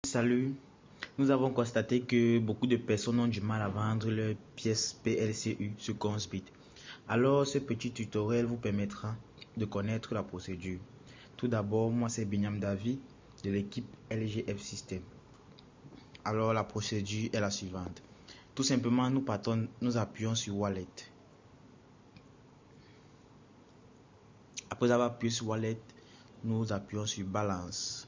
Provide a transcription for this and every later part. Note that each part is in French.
Salut, nous avons constaté que beaucoup de personnes ont du mal à vendre leurs pièces PLCU sur Coinsbit. Alors, ce petit tutoriel vous permettra de connaître la procédure. Tout d'abord, moi c'est Binyam David de l'équipe LGF System. Alors, la procédure est la suivante. Tout simplement, nous appuyons sur Wallet. Après avoir appuyé sur Wallet, nous appuyons sur Balance.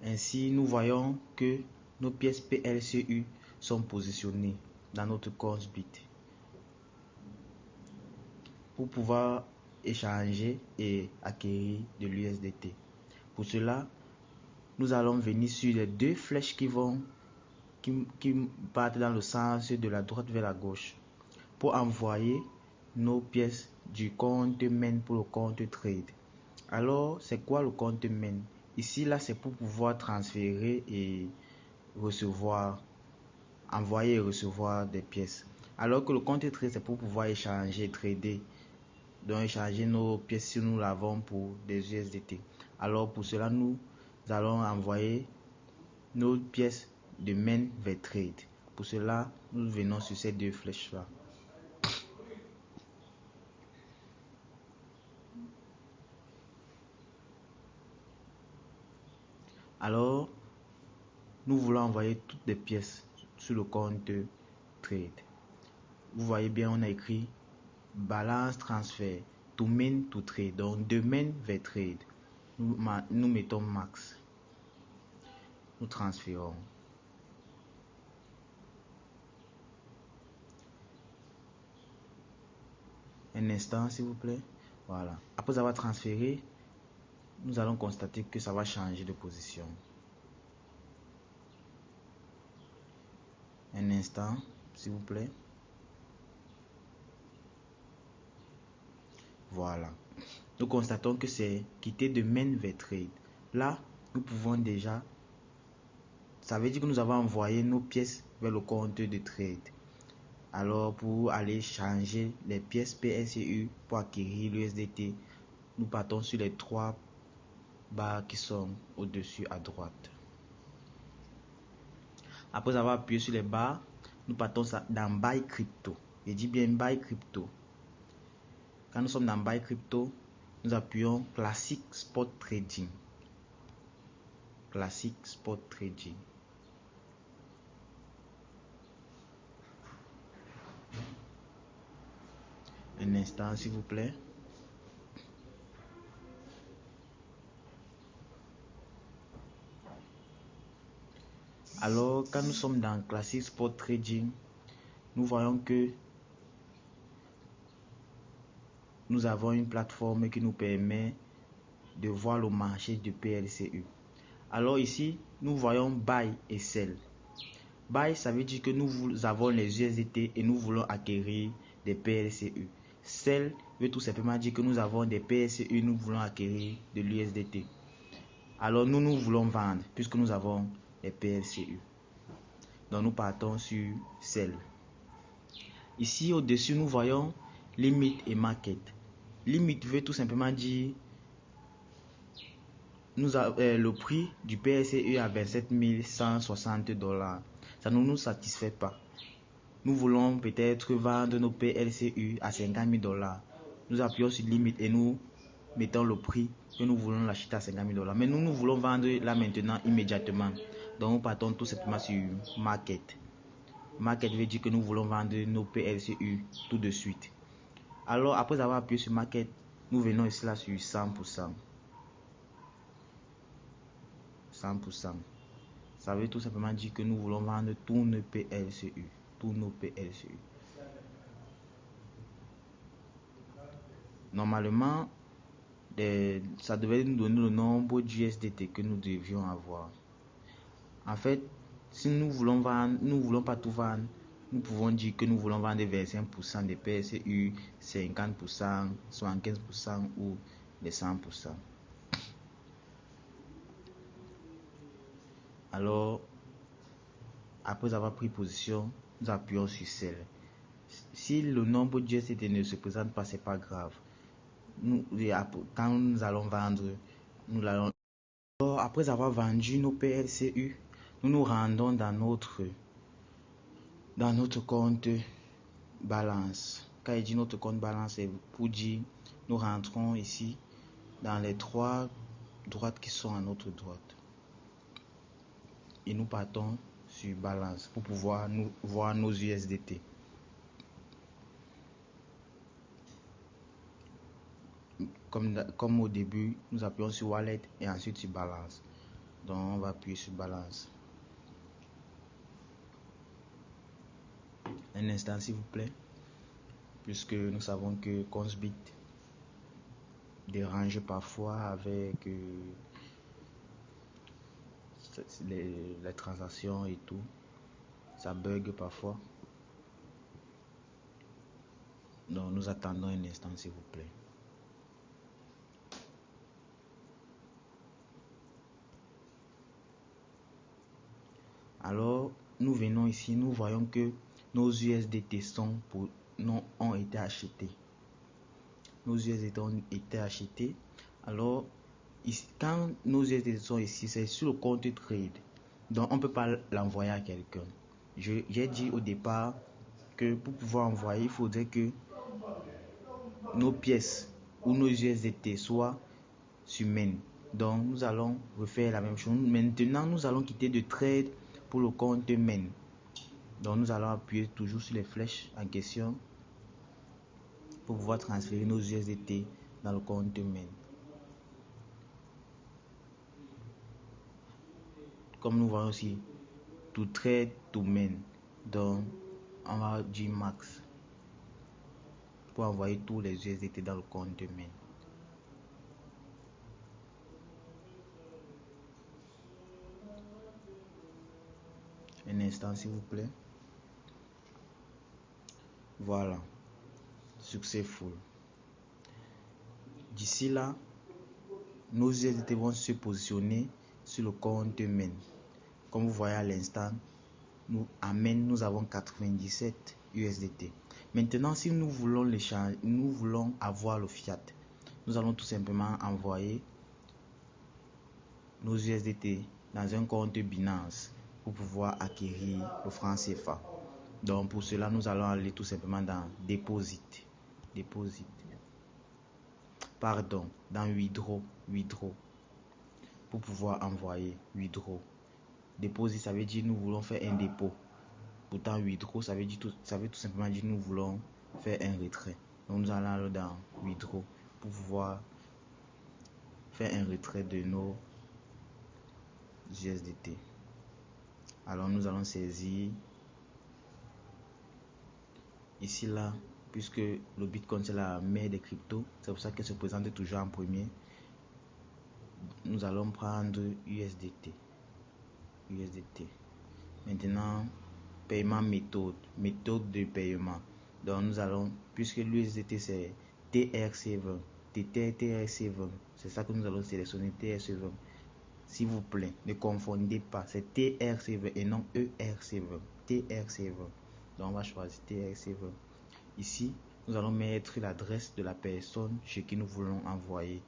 Ainsi, nous voyons que nos pièces PLCU sont positionnées dans notre Coinsbit pour pouvoir échanger et acquérir de l'USDT. Pour cela, nous allons venir sur les deux flèches qui partent dans le sens de la droite vers la gauche pour envoyer nos pièces du compte main pour le compte trade. Alors, c'est quoi le compte main? Ici, là, c'est pour pouvoir transférer et recevoir, envoyer et recevoir des pièces. Alors que le compte trade, c'est pour pouvoir échanger, trader. Donc, échanger nos pièces si nous l'avons pour des USDT. Alors, pour cela, nous allons envoyer nos pièces de main vers trade. Pour cela, nous venons sur ces deux flèches-là. Alors, nous voulons envoyer toutes les pièces sur le compte trade. Vous voyez bien, on a écrit balance transfert to main to trade. Donc, de main vers trade. Nous mettons max. Nous transférons. Un instant, s'il vous plaît. Voilà. Après avoir transféré, nous allons constater que ça va changer de position. Un instant, s'il vous plaît. Voilà. Nous constatons que c'est quitté de main vers trade. Là, nous pouvons déjà... Ça veut dire que nous avons envoyé nos pièces vers le compte de trade. Alors, pour aller changer les pièces PLCU pour acquérir l'USDT, nous partons sur les trois barres qui sont au-dessus à droite. Après avoir appuyé sur les barres, nous partons dans Buy Crypto. Je dis bien Buy Crypto. Quand nous sommes dans Buy Crypto, nous appuyons Classic Spot Trading. Classic Spot Trading. Un instant, s'il vous plaît. Alors, quand nous sommes dans Classic Spot Trading, nous voyons que nous avons une plateforme qui nous permet de voir le marché de PLCU. Alors ici, nous voyons Buy et Sell. Buy, ça veut dire que nous avons les USDT et nous voulons acquérir des PLCU. Sell veut tout simplement dire que nous avons des PLCU et nous voulons acquérir de l'USDT. Alors nous voulons vendre puisque nous avons les PLCU. Donc nous partons sur Sell. Ici au-dessus, nous voyons Limit et Market. Limit veut tout simplement dire le prix du PLCU à 27 160 $. Ça ne nous satisfait pas. Nous voulons peut-être vendre nos PLCU à 50 000 $. Nous appuyons sur Limit et nous mettons le prix que nous voulons l'acheter à 50 000 $. Mais nous voulons vendre là maintenant immédiatement. Donc nous partons tout simplement sur Market. Market veut dire que nous voulons vendre nos PLCU tout de suite. Alors après avoir appuyé sur Market, nous venons ici là sur 100%. 100%. Ça veut tout simplement dire que nous voulons vendre tous nos PLCU. Tous nos PLCU. Normalement, ça devait nous donner le nombre d'USDT que nous devions avoir. En fait, si nous voulons vendre, nous voulons pas tout vendre, nous pouvons dire que nous voulons vendre 25% des PLCU, 50%, 75% ou les 100%. Alors, après avoir pris position, nous appuyons sur Sell. Si le nombre d'USDT ne se présente pas, c'est pas grave. Quand nous allons vendre, nous allons après avoir vendu nos PLCU, nous nous rendons dans notre compte balance. Quand il dit notre compte balance, c'est pour dire nous rentrons ici dans les 3 droites qui sont à notre droite. Et nous partons sur balance pour pouvoir nous voir nos USDT. Comme au début, nous appuyons sur Wallet et ensuite sur Balance. Donc on va appuyer sur Balance. Un instant s'il vous plaît, puisque nous savons que Consbit dérange parfois avec les transactions et tout. Ça bug parfois. Donc nous attendons un instant s'il vous plaît. Alors, nous venons ici, nous voyons que nos USDT ont été achetés. Nos USDT ont été achetés. Alors, ici, quand nos USDT sont ici, c'est sur le compte trade. Donc, on ne peut pas l'envoyer à quelqu'un. J'ai dit au départ que pour pouvoir envoyer, il faudrait que nos pièces ou nos USDT soient sur main. Donc, nous allons refaire la même chose. Maintenant, nous allons quitter de trade pour le compte main. Donc nous allons appuyer toujours sur les flèches en question pour pouvoir transférer nos USDT dans le compte main. Comme nous voyons aussi, to trade to main. Donc on va dire max pour envoyer tous les USDT dans le compte main. Un instant s'il vous plaît. Voilà, successful. D'ici là, nos USDT vont se positionner sur le compte main. Comme vous voyez à l'instant, nous avons 97 USDT. Maintenant, si nous voulons l'échange, nous voulons avoir le fiat, nous allons tout simplement envoyer nos USDT dans un compte Binance pour pouvoir acquérir le franc CFA. Donc pour cela, nous allons aller tout simplement dans dans withdraw pour pouvoir envoyer withdraw. Deposit, ça veut dire nous voulons faire un dépôt. Pourtant withdraw, ça veut tout simplement dire nous voulons faire un retrait. Donc nous allons aller dans withdraw pour pouvoir faire un retrait de nos USDT. Alors nous allons saisir ici là, puisque le Bitcoin c'est la mère des cryptos, c'est pour ça qu'elle se présente toujours en premier. Nous allons prendre USDT. Maintenant, paiement méthode de paiement. Donc nous allons, puisque l'USDT c'est TRC20, TRC20, c'est ça que nous allons sélectionner, TRC20. S'il vous plaît, ne confondez pas, c'est TRC20 et non ERC20, TRC20. Donc on va choisir TRC20. Ici, nous allons mettre l'adresse de la personne chez qui nous voulons envoyer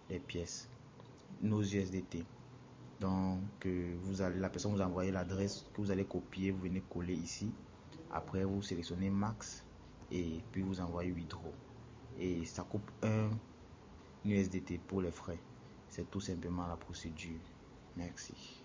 les pièces, nos USDT. Donc la personne vous envoie l'adresse que vous allez copier, vous venez coller ici. Après vous sélectionnez max et puis vous envoyez withdraw. Et ça coupe un USDT pour les frais. C'est tout simplement la procédure. Merci.